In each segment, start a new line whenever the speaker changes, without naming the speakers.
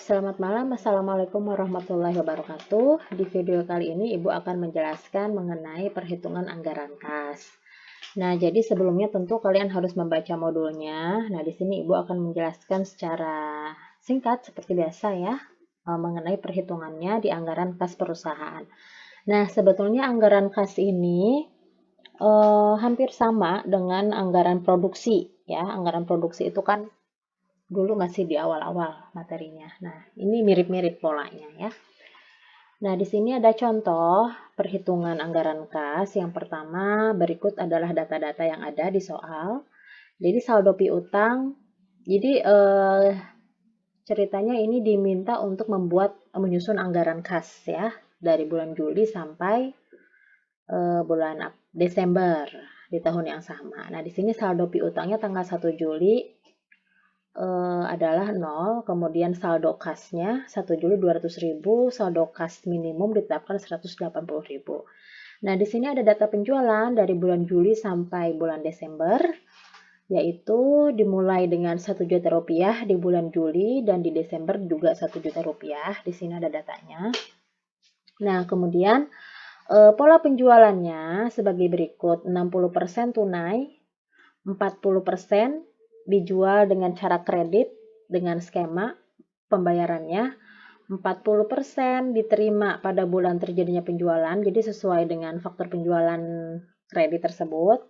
Selamat malam, Assalamualaikum warahmatullahi wabarakatuh. Di video kali ini Ibu akan menjelaskan mengenai perhitungan anggaran kas. Nah, jadi sebelumnya tentu kalian harus membaca modulnya. Nah, di sini Ibu akan menjelaskan secara singkat seperti biasa ya, mengenai perhitungannya di anggaran kas perusahaan. Nah, sebetulnya anggaran kas ini hampir sama dengan anggaran produksi ya. Anggaran produksi itu kan dulu masih di awal-awal materinya. Nah, ini mirip-mirip polanya ya. Nah, di sini ada contoh perhitungan anggaran kas. Yang pertama, berikut adalah data-data yang ada di soal. Jadi saldo piutang. Jadi ceritanya ini diminta untuk menyusun anggaran kas ya dari bulan Juli sampai bulan Desember di tahun yang sama. Nah, di sini saldo piutangnya tanggal 1 Juli adalah 0, kemudian saldo kasnya 1 Juli 200.000, saldo kas minimum ditetapkan 180.000. Nah, di sini ada data penjualan dari bulan Juli sampai bulan Desember, yaitu dimulai dengan 1 juta rupiah di bulan Juli dan di Desember juga 1 juta rupiah. Di sini ada datanya. Nah, kemudian pola penjualannya sebagai berikut: 60% tunai, 40% dijual dengan cara kredit dengan skema pembayarannya, 40% diterima pada bulan terjadinya penjualan, jadi sesuai dengan faktor penjualan kredit tersebut,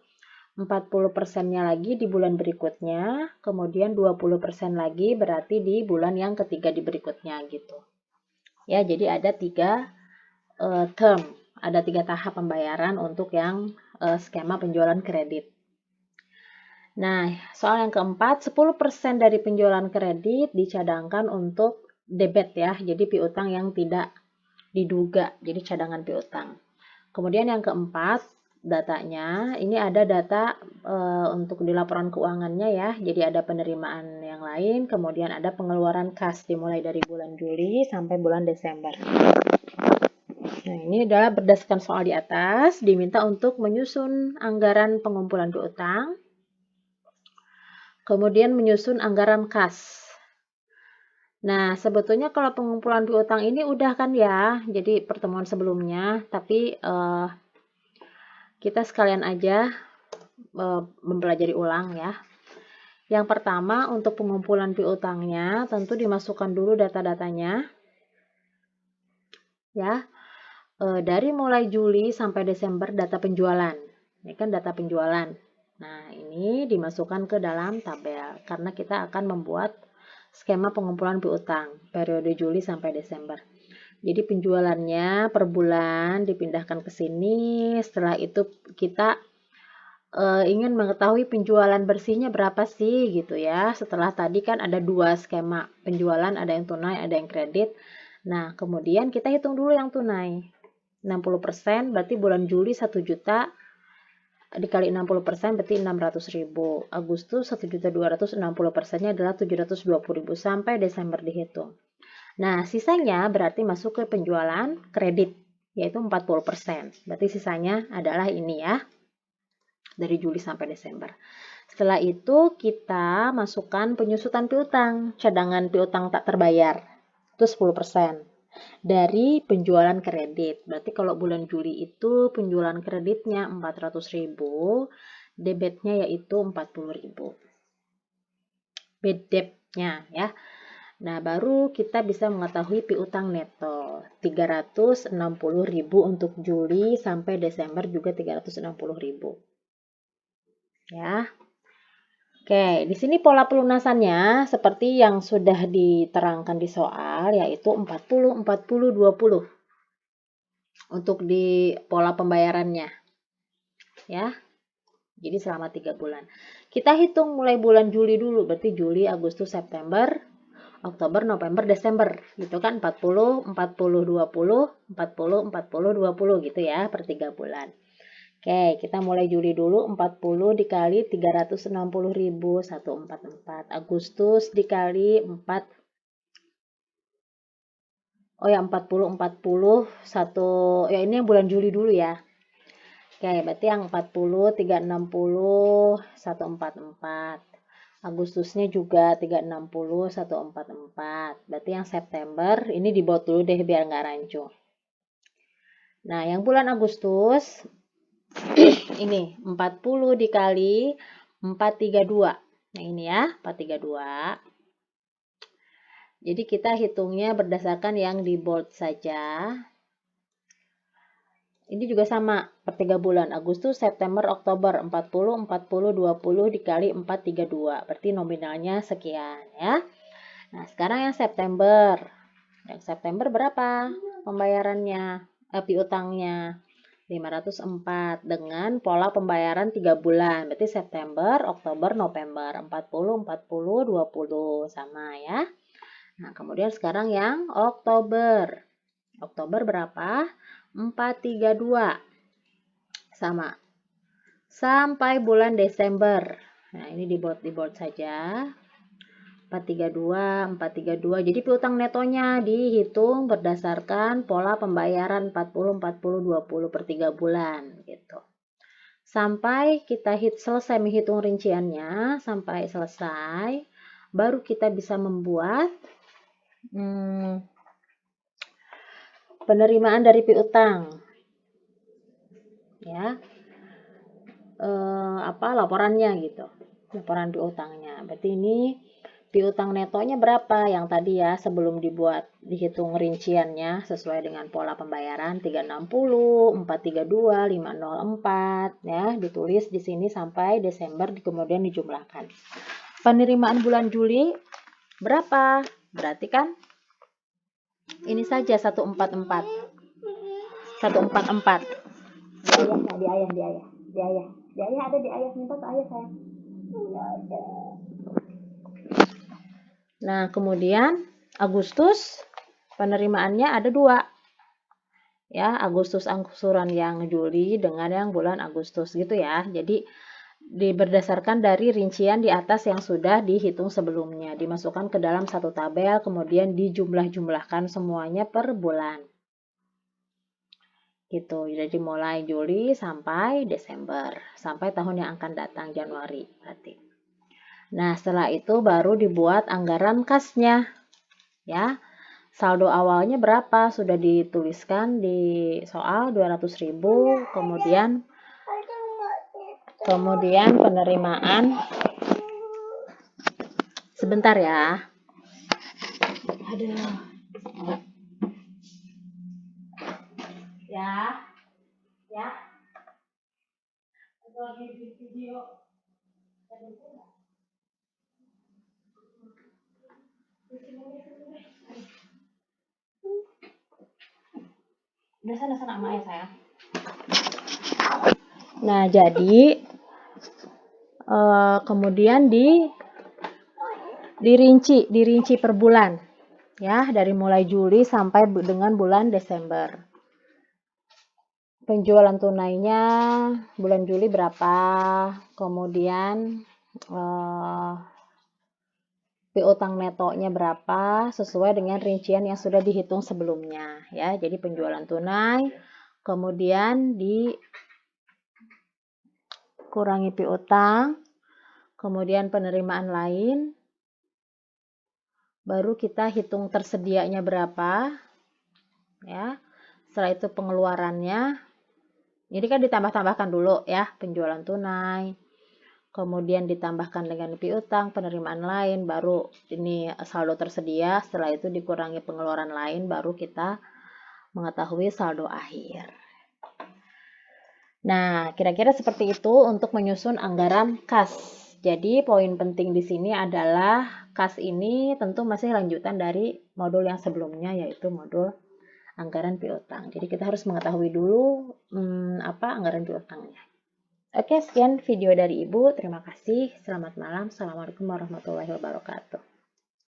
40%-nya lagi di bulan berikutnya, kemudian 20% lagi berarti di bulan yang ketiga di berikutnya gitu. Ya, jadi ada 3 term, ada 3 tahap pembayaran untuk yang skema penjualan kredit. Nah, soal yang keempat, 10% dari penjualan kredit dicadangkan untuk debit ya, jadi piutang yang tidak diduga, jadi cadangan piutang. Kemudian yang keempat, datanya, ini ada data untuk di laporan keuangannya ya, jadi ada penerimaan yang lain, kemudian ada pengeluaran kas dimulai dari bulan Juli sampai bulan Desember. Nah, ini adalah berdasarkan soal di atas, diminta untuk menyusun anggaran pengumpulan piutang, kemudian menyusun anggaran kas. Nah, sebetulnya kalau pengumpulan piutang ini udah kan ya, jadi pertemuan sebelumnya, tapi kita sekalian aja mempelajari ulang ya. Yang pertama, untuk pengumpulan piutangnya, tentu dimasukkan dulu data-datanya. Ya, dari mulai Juli sampai Desember data penjualan. Ini kan data penjualan. Nah, ini dimasukkan ke dalam tabel karena kita akan membuat skema pengumpulan piutang periode Juli sampai Desember. Jadi penjualannya per bulan dipindahkan ke sini. Setelah itu kita ingin mengetahui penjualan bersihnya berapa sih gitu ya. Setelah tadi kan ada 2 skema penjualan, ada yang tunai, ada yang kredit. Nah, kemudian kita hitung dulu yang tunai. 60% berarti bulan Juli 1 juta dikali 60% berarti 600.000. Agustus 1.260%-nya adalah 720.000 sampai Desember dihitung. Nah, sisanya berarti masuk ke penjualan kredit, yaitu 40%. Berarti sisanya adalah ini ya, dari Juli sampai Desember. Setelah itu kita masukkan penyusutan piutang, cadangan piutang tak terbayar, itu 10%. Dari penjualan kredit. Berarti kalau bulan Juli itu penjualan kreditnya 400.000, debitnya yaitu 40.000. Bedepnya ya. Nah, baru kita bisa mengetahui piutang neto. 360.000 untuk Juli sampai Desember juga 360.000. Ya. Oke, di sini pola pelunasannya seperti yang sudah diterangkan di soal, yaitu 40, 40, 20 untuk di pola pembayarannya. Ya, jadi selama 3 bulan. Kita hitung mulai bulan Juli dulu, berarti Juli, Agustus, September, Oktober, November, Desember. Gitu kan, 40, 40, 20, 40, 40, 20 gitu ya, per 3 bulan. Oke, kita mulai Juli dulu, 40 dikali 360.000, 144. Agustus dikali 4, oh ya 40, 40, 1, ya ini yang bulan Juli dulu ya. Oke, berarti yang 40, 360, 144. Agustusnya juga 360, 144. Berarti yang September ini dibaut dulu deh biar nggak rancu. Nah, yang bulan Agustus ini 40 dikali 432. Nah, ini ya, 432. Jadi kita hitungnya berdasarkan yang di bold saja. Ini juga sama, per 3 bulan. Agustus, September, Oktober. 40, 40, 20 dikali 432. Berarti nominalnya sekian ya. Nah, sekarang yang September. Yang September berapa pembayarannya? Piutangnya 504 dengan pola pembayaran 3 bulan. Berarti September, Oktober, November. 40, 40, 20. Sama ya. Nah, kemudian sekarang yang Oktober. Oktober berapa? 432. Sama. Sampai bulan Desember. Nah, ini di bold saja. 432, 432. Jadi piutang netonya dihitung berdasarkan pola pembayaran 40, 40, 20 per 3 bulan gitu. Sampai kita selesai menghitung rinciannya, sampai selesai, baru kita bisa membuat penerimaan dari piutang ya, laporannya gitu, laporan piutangnya. Berarti ini piutang netonya berapa yang tadi ya, sebelum dihitung rinciannya sesuai dengan pola pembayaran 360, 432, 504 ya, ditulis di sini sampai Desember, kemudian dijumlahkan. Penerimaan bulan Juli berapa? Berarti kan ini saja 144. 144. Di ayah. Ada di ayah, minta ke ayah sayang. Nah, kemudian Agustus penerimaannya ada 2. Ya, Agustus angsuran yang Juli dengan yang bulan Agustus gitu ya. Jadi berdasarkan dari rincian di atas yang sudah dihitung sebelumnya, dimasukkan ke dalam satu tabel, kemudian dijumlah-jumlahkan semuanya per bulan. Gitu. Jadi mulai Juli sampai Desember, sampai tahun yang akan datang Januari berarti. Nah, setelah itu baru dibuat anggaran kasnya. Ya. Saldo awalnya berapa? Sudah dituliskan di soal 200.000, kemudian penerimaan sebentar ya. Ya. Lagi di video. Udah sana sama ayah saya. Nah, jadi kemudian dirinci per bulan ya, dari mulai Juli sampai dengan bulan Desember. Penjualan tunainya bulan Juli berapa, kemudian piutang netonya berapa sesuai dengan rincian yang sudah dihitung sebelumnya ya. Jadi penjualan tunai, kemudian dikurangi piutang, kemudian penerimaan lain, baru kita hitung tersedianya berapa ya. Setelah itu pengeluarannya, jadi kan ditambah-tambahkan dulu ya, penjualan tunai, kemudian ditambahkan dengan piutang, penerimaan lain, baru ini saldo tersedia. Setelah itu dikurangi pengeluaran lain, baru kita mengetahui saldo akhir. Nah, kira-kira seperti itu untuk menyusun anggaran kas. Jadi poin penting di sini adalah kas ini tentu masih lanjutan dari modul yang sebelumnya, yaitu modul anggaran piutang. Jadi kita harus mengetahui dulu apa anggaran piutangnya. Oke, sekian video dari Ibu. Terima kasih. Selamat malam. Assalamualaikum warahmatullahi wabarakatuh.